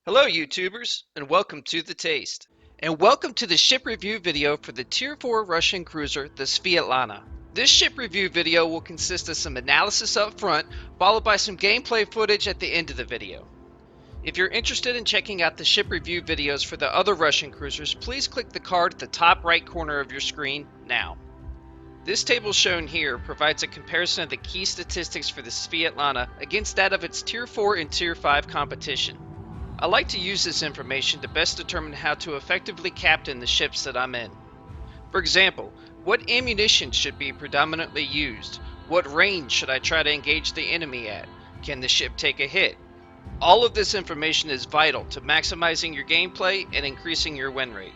Hello YouTubers, and welcome to The Taste. And welcome to the ship review video for the Tier 4 Russian cruiser, the Svietlana. This ship review video will consist of some analysis up front, followed by some gameplay footage at the end of the video. If you're interested in checking out the ship review videos for the other Russian cruisers, please click the card at the top right corner of your screen now. This table shown here provides a comparison of the key statistics for the Svietlana against that of its Tier 4 and Tier 5 competition. I like to use this information to best determine how to effectively captain the ships that I'm in. For example, what ammunition should be predominantly used? What range should I try to engage the enemy at? Can the ship take a hit? All of this information is vital to maximizing your gameplay and increasing your win rate.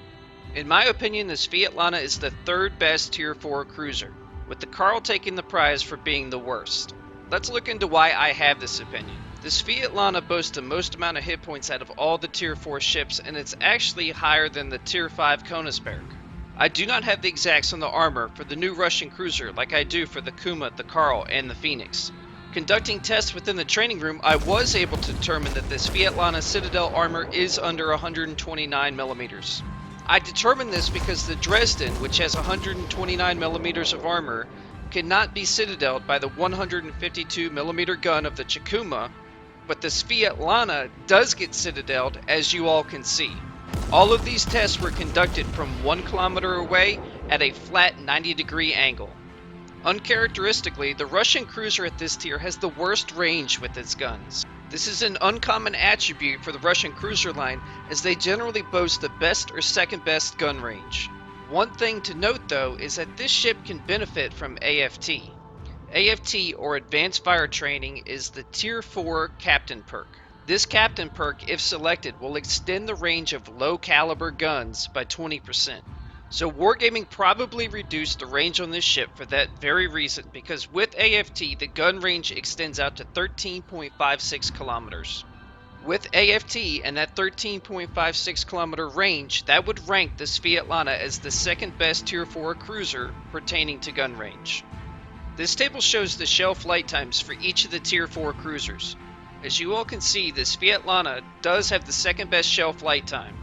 In my opinion, the Svietlana is the third best Tier 4 cruiser, with the Carl taking the prize for being the worst. Let's look into why I have this opinion. The Svietlana boasts the most amount of hit points out of all the Tier 4 ships, and it's actually higher than the Tier 5 Königsberg. I do not have the exacts on the armor for the new Russian cruiser like I do for the Kuma, the Carl, and the Phoenix. Conducting tests within the training room, I was able to determine that the Svietlana Citadel armor is under 129mm. I determined this because the Dresden, which has 129mm of armor, cannot be citadeled by the 152mm gun of the Chikuma, but the Svietlana does get citadeled, as you all can see. All of these tests were conducted from 1 kilometer away at a flat 90-degree angle. Uncharacteristically, the Russian cruiser at this tier has the worst range with its guns. This is an uncommon attribute for the Russian cruiser line, as they generally boast the best or second best gun range. One thing to note though is that this ship can benefit from AFT. AFT, or Advanced Fire Training, is the Tier 4 Captain perk. This Captain perk, if selected, will extend the range of low caliber guns by 20%. So Wargaming probably reduced the range on this ship for that very reason, because with AFT the gun range extends out to 13.56 kilometers. With AFT and that 13.56 kilometer range, that would rank the Svietlana as the second best Tier 4 cruiser pertaining to gun range. This table shows the shell flight times for each of the Tier 4 cruisers. As you all can see, the Svietlana does have the second best shell flight time.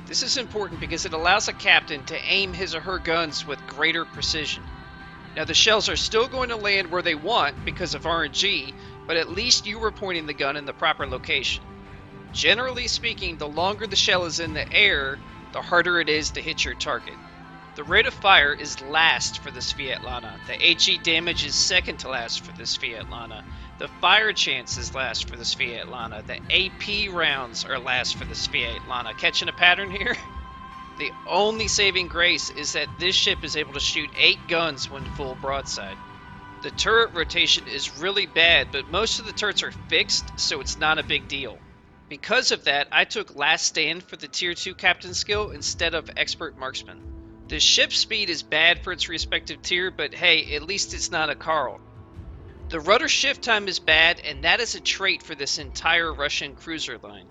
This is important because it allows a captain to aim his or her guns with greater precision. Now the shells are still going to land where they want because of RNG, but at least you were pointing the gun in the proper location. Generally speaking, the longer the shell is in the air, the harder it is to hit your target. The rate of fire is last for the Svietlana. The HE damage is second to last for the Svietlana. The fire chance is last for the Svietlana. The AP rounds are last for the Svietlana. Catching a pattern here? The only saving grace is that this ship is able to shoot 8 guns when full broadside. The turret rotation is really bad, but most of the turrets are fixed, so it's not a big deal. Because of that, I took Last Stand for the Tier 2 Captain skill instead of Expert Marksman. The ship speed is bad for its respective tier, but hey, at least it's not a Carl. The rudder shift time is bad, and that is a trait for this entire Russian cruiser line.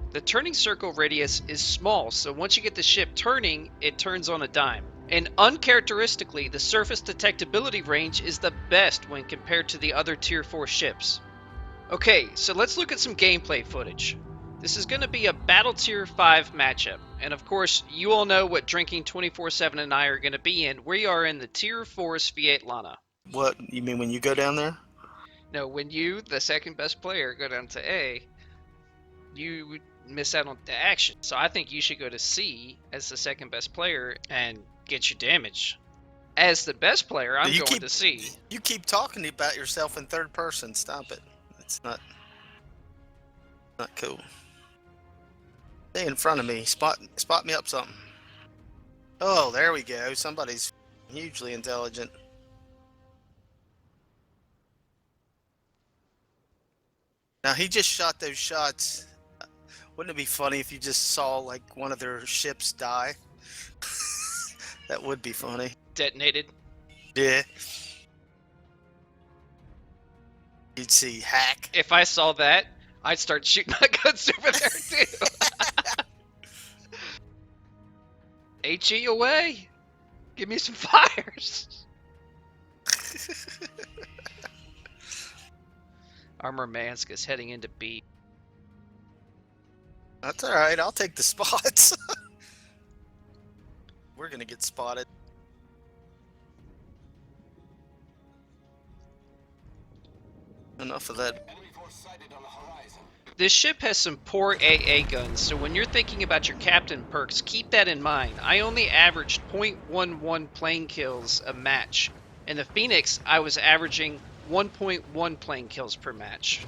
The turning circle radius is small, so once you get the ship turning, it turns on a dime. And uncharacteristically, the surface detectability range is the best when compared to the other Tier 4 ships. Okay, so let's look at some gameplay footage. This is going to be a Battle Tier 5 matchup, and of course, you all know what Drinking 24/7 and I are going to be in. We are in the Tier 4 Svietlana. What, you mean when you go down there? No, when you, the second best player, go down to A, you miss out on the action. So I think you should go to C as the second best player and get your damage. As the best player, I'm going to C. You keep talking about yourself in third person. Stop it. It's not cool. Stay in front of me. Spot me up something. Oh, there we go. Somebody's hugely intelligent. Now he just shot those shots. Wouldn't it be funny if you just saw like one of their ships die? That would be funny. Detonated. Yeah. You'd see hack. If I saw that, I'd start shooting my guns over there too. HE away. Give me some fires. Armor Mansk is heading into B. That's all right. I'll take the spots. We're gonna get spotted. Enough of that. This ship has some poor AA guns, so when you're thinking about your captain perks, keep that in mind. I only averaged 0.11 plane kills a match. In the Phoenix, I was averaging 1.1 plane kills per match.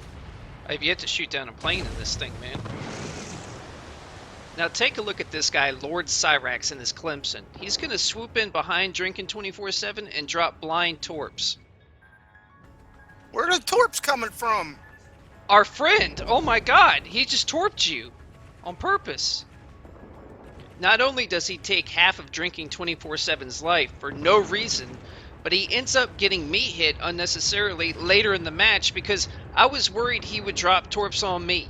I've yet to shoot down a plane in this thing, man. Now take a look at this guy, Lord Cyrax, in his Clemson. He's going to swoop in behind drinking 24/7 and drop blind torps. Where are the torps coming from? Our friend! Oh my god, he just torped you on purpose. Not only does he take half of drinking 24/7's life for no reason, but he ends up getting me hit unnecessarily later in the match because I was worried he would drop torps on me.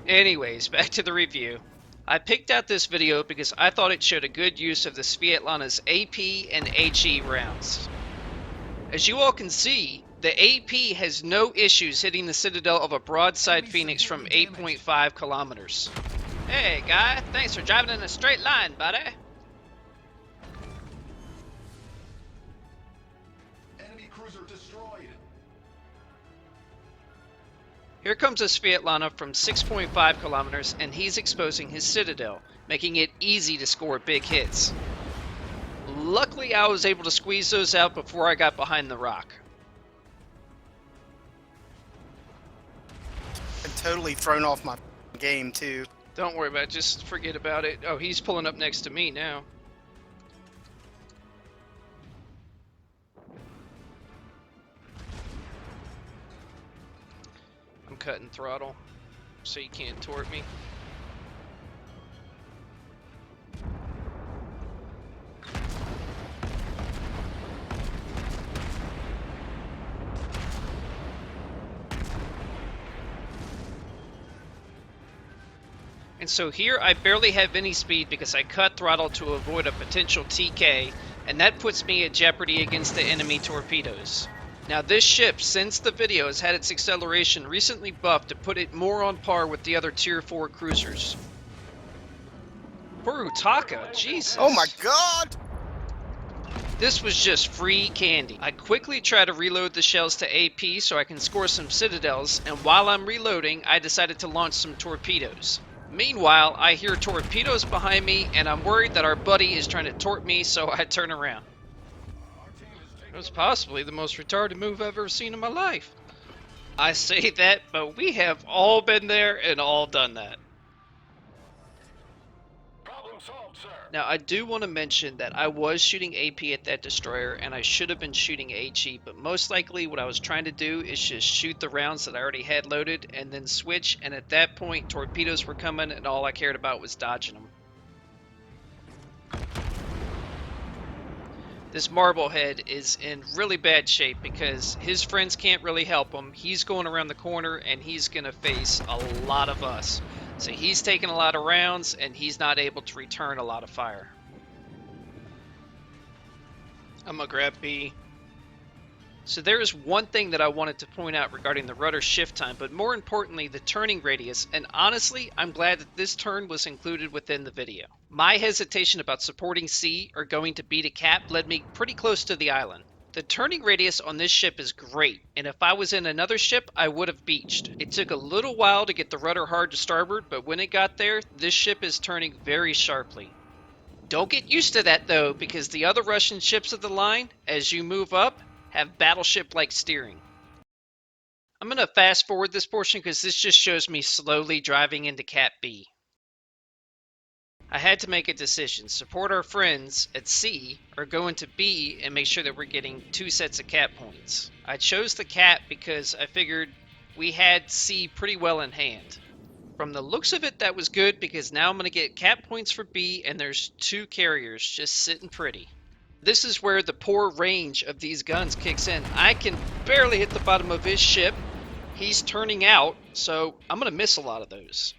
Anyways, back to the review. I picked out this video because I thought it showed a good use of the Svietlana's AP and HE rounds. As you all can see, the AP has no issues hitting the citadel of a broadside Phoenix from 8.5 kilometers. Hey guy, thanks for driving in a straight line, buddy. Enemy cruiser destroyed. Here comes a Svietlana from 6.5 kilometers and he's exposing his citadel, making it easy to score big hits. Luckily I was able to squeeze those out before I got behind the rock. I'm totally thrown off my game too. Don't worry about it, just forget about it. Oh, he's pulling up next to me now. I'm cutting throttle so you can't torp me. And so here I barely have any speed because I cut throttle to avoid a potential TK, and that puts me at jeopardy against the enemy torpedoes. Now this ship, since the video, has had its acceleration recently buffed to put it more on par with the other tier 4 cruisers. Poor Utaka, Jesus. Oh my god! This was just free candy. I quickly try to reload the shells to AP so I can score some citadels, and while I'm reloading, I decided to launch some torpedoes. Meanwhile, I hear torpedoes behind me, and I'm worried that our buddy is trying to torp me, so I turn around. It was possibly the most retarded move I've ever seen in my life. I say that, but we have all been there and all done that. Problem solved, sir. Now, I do want to mention that I was shooting AP at that destroyer, and I should have been shooting HE, but most likely what I was trying to do is just shoot the rounds that I already had loaded, and then switch, and at that point, torpedoes were coming, and all I cared about was dodging them. This Marblehead is in really bad shape because his friends can't really help him. He's going around the corner, and he's going to face a lot of us. So he's taking a lot of rounds, and he's not able to return a lot of fire. I'm going to grab B. So there is one thing that I wanted to point out regarding the rudder shift time, but more importantly, the turning radius, and honestly, I'm glad that this turn was included within the video. My hesitation about supporting C or going to B to cap led me pretty close to the island. The turning radius on this ship is great, and if I was in another ship, I would have beached. It took a little while to get the rudder hard to starboard, but when it got there, this ship is turning very sharply. Don't get used to that though, because the other Russian ships of the line, as you move up, have battleship-like steering. I'm going to fast forward this portion because this just shows me slowly driving into Cap B. I had to make a decision, support our friends at C or go into B and make sure that we're getting 2 sets of cap points. I chose the cap because I figured we had C pretty well in hand. From the looks of it, that was good because now I'm going to get cap points for B and there's 2 carriers just sitting pretty. This is where the poor range of these guns kicks in. I can barely hit the bottom of his ship. He's turning out, so I'm going to miss a lot of those.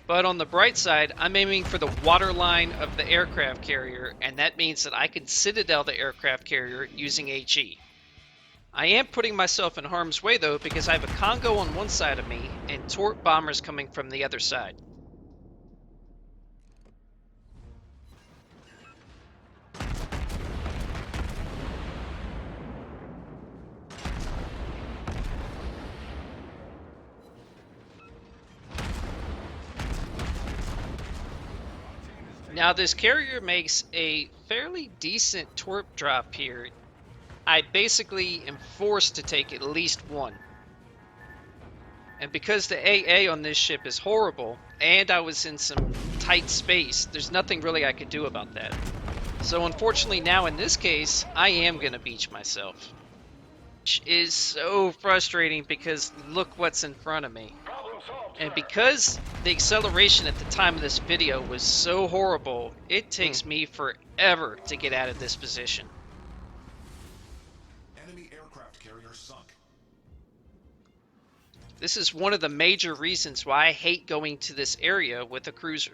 But on the bright side, I'm aiming for the waterline of the aircraft carrier, and that means that I can citadel the aircraft carrier using HE. I am putting myself in harm's way though because I have a Congo on one side of me and torp bombers coming from the other side. Now this carrier makes a fairly decent torp drop here. I basically am forced to take at least one. And because the AA on this ship is horrible, and I was in some tight space, there's nothing really I could do about that. So unfortunately now in this case, I am going to beach myself. Which is so frustrating because look what's in front of me. Problem solved, And sir. because the acceleration at the time of this video was so horrible, it takes me forever to get out of this position. Enemy aircraft carrier sunk. This is one of the major reasons why I hate going to this area with a cruiser.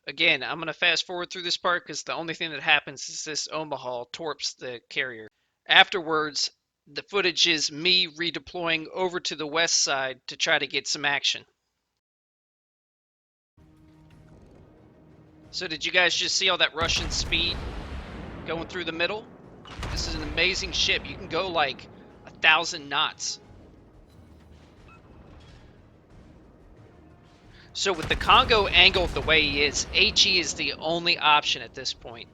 Again, I'm going to fast forward through this part because the only thing that happens is this Omaha torps the carrier. Afterwards, the footage is me redeploying over to the west side to try to get some action. So did you guys just see all that Russian speed going through the middle? This is an amazing ship. You can go like 1,000 knots. So with the Congo angled the way he is, HE is the only option at this point.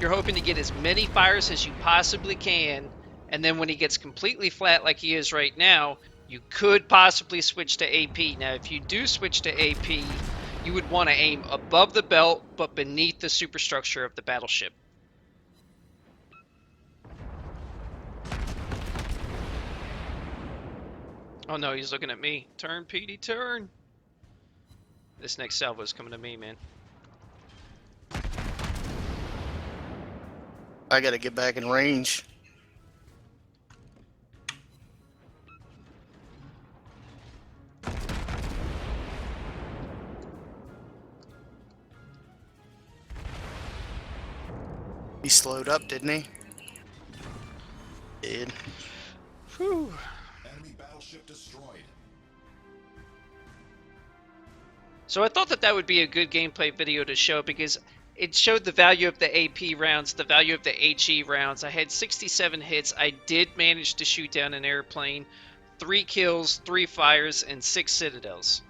You're hoping to get as many fires as you possibly can, and then when he gets completely flat like he is right now, you could possibly switch to AP. Now, if you do switch to AP, you would want to aim above the belt, but beneath the superstructure of the battleship. Oh no, he's looking at me. Turn, PD, turn. This next salvo is coming to me, man. I gotta get back in range. He slowed up, didn't he? Did. Whew. Enemy battleship destroyed. So I thought that that would be a good gameplay video to show because it showed the value of the AP rounds, the value of the HE rounds. I had 67 hits. I did manage to shoot down an airplane, 3 kills, 3 fires, and 6 citadels.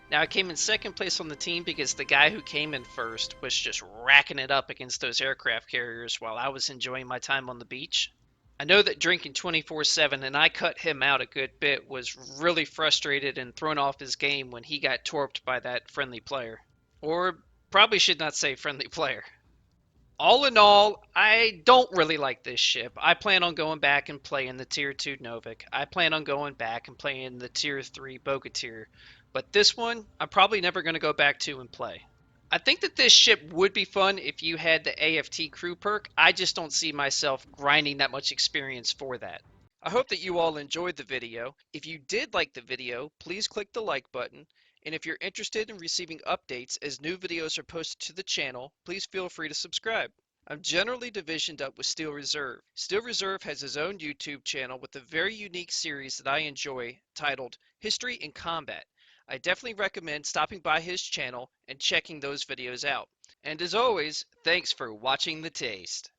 Now I came in second place on the team because the guy who came in first was just racking it up against those aircraft carriers while I was enjoying my time on the beach. I know that drinking 24/7, and I cut him out a good bit, was really frustrated and thrown off his game when he got torped by that friendly player. Or probably should not say friendly player. All in all, I don't really like this ship. I plan on going back and playing the Tier 2 Novik. I plan on going back and playing the Tier 3 Bogatyr. But this one, I'm probably never going to go back to and play. I think that this ship would be fun if you had the AFT crew perk. I just don't see myself grinding that much experience for that. I hope that you all enjoyed the video. If you did like the video, please click the like button. And if you're interested in receiving updates as new videos are posted to the channel, please feel free to subscribe. I'm generally divisioned up with Steel Reserve. Steel Reserve has his own YouTube channel with a very unique series that I enjoy titled History in Combat. I definitely recommend stopping by his channel and checking those videos out. And as always, thanks for watching The Taste.